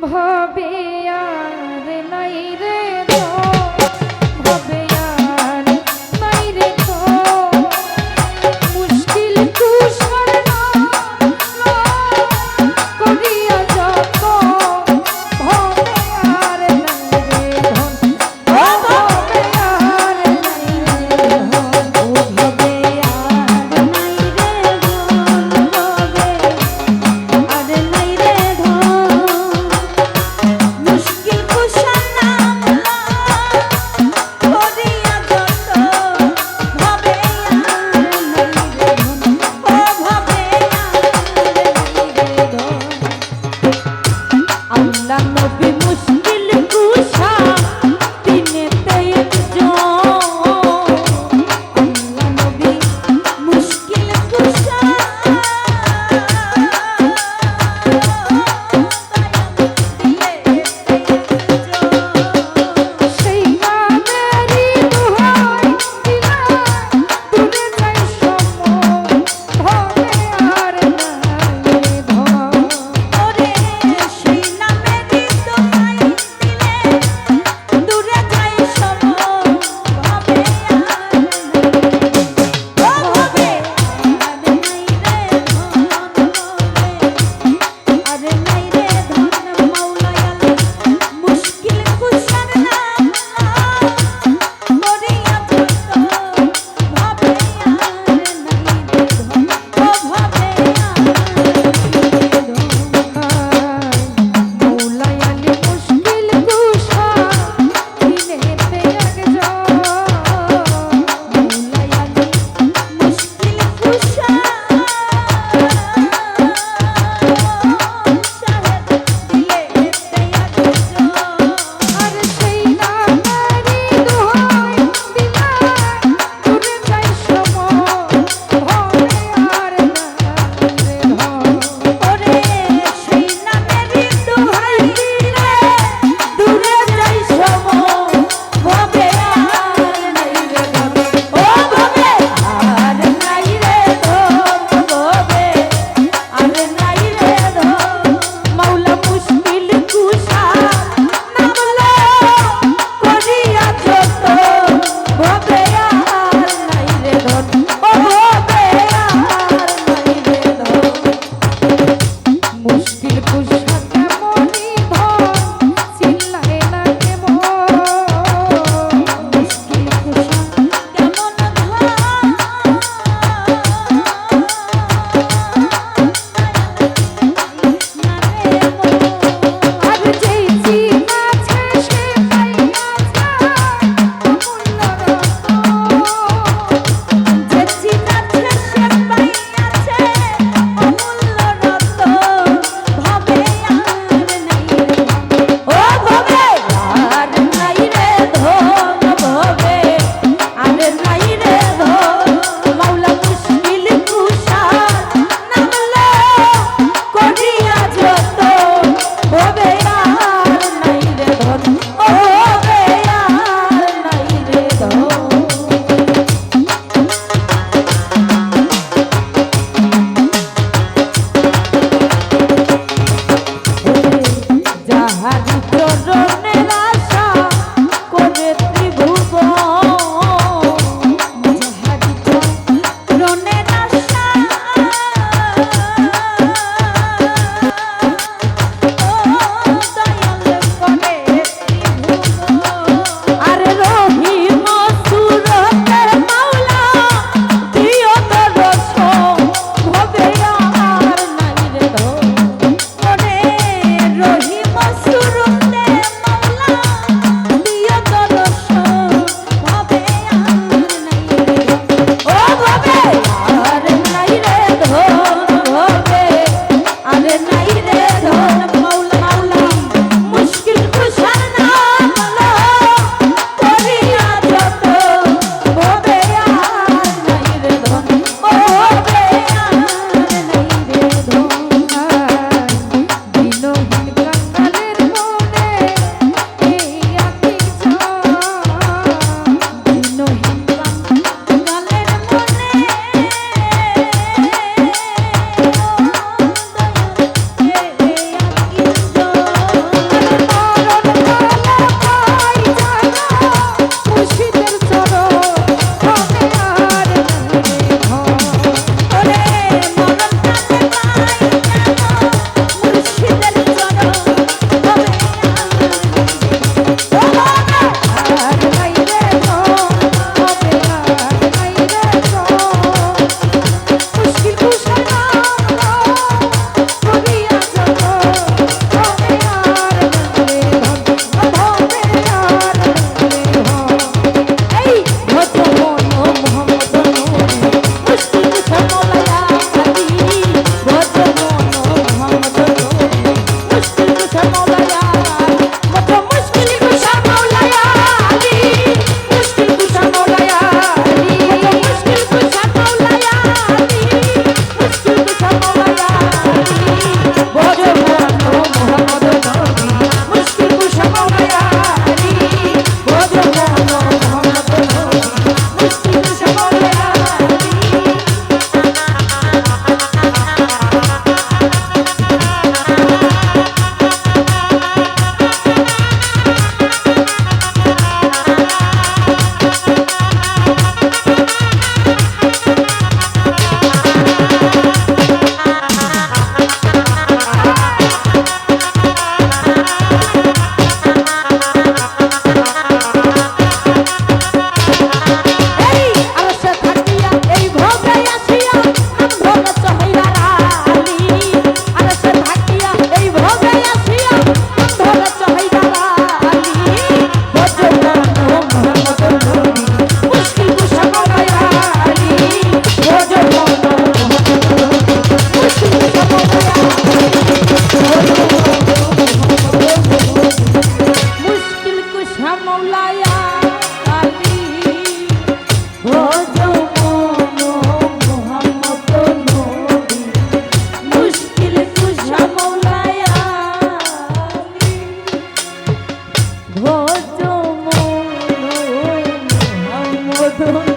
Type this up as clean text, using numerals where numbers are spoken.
ভবে আর নাই রে ভবে আর নাই রে মুশকিল কুশল করিয়া যত ভবে আর নাই রে ভবে আর নাই রে ভবে আর নাই রে মুশকিল কুশল করিয়া যত ভবে আর আল্লাহ নবী মুশকিল কুশা তিনেতে একজন আল্লাহ নবী মুশকিল কুশা সেই নামেরই দোহাই দিলাম দূরে যাই সময় ভবে আর নাই ওরে সেই নামেরই দোহাই দিলে দূরে যাই সময় ভবে আর ভবে আর নাই রে আরে নাই রে ধন মাওলায় মুশকিল কুশার নাম করিয়া যত ভবে আর নাই রে ধন ভবে আর মাওলায় মুশকিল কুশা দিনেতে একজন মাওলায় মুশকিল কুশা আর সেই নামেরই দোহাই দিলাম দূরে যাই সময় ভবে আর নাই রে ওরে সেই নামেরই দোহাই দিলে দূরে যাই সময় ভবে আর নাই রে ও ভবে আর নাই রে ভবে আর নাই রে মাওলা মুশকিল কুশা নামলো করিয়া যত ভবে আর নাই রে ও ভবে আর নাই রে মুশকিল কুশা কেমনই ধন চিল্লায় না কেমন মুশকিল কুশা কেমন আর যেই চিন আছে সে পাইয়াছে অমূল্য রত্ন যে চিন আছে সে পাইয়াছে অমূল্য রত্ন ভবে আর নাই রে ও ভবে আর নাই রে ধন ভবে আর নাই রে ধন মাওলা মুশকিল কুশা নামলো করিয়া যত ভবে আর নাই রে ধন ও ভবে আর নাই রে ধন যাহারি চরণের আশা করে ত্রিভুবন যাহারি চরণের আশা দয়াল করে ত্রিভুবন আর রহিম সুরতের মাওলা দিও দর্শন ভবে আর নাই রে ওরে রহিম সুরতে মাওলা বধূ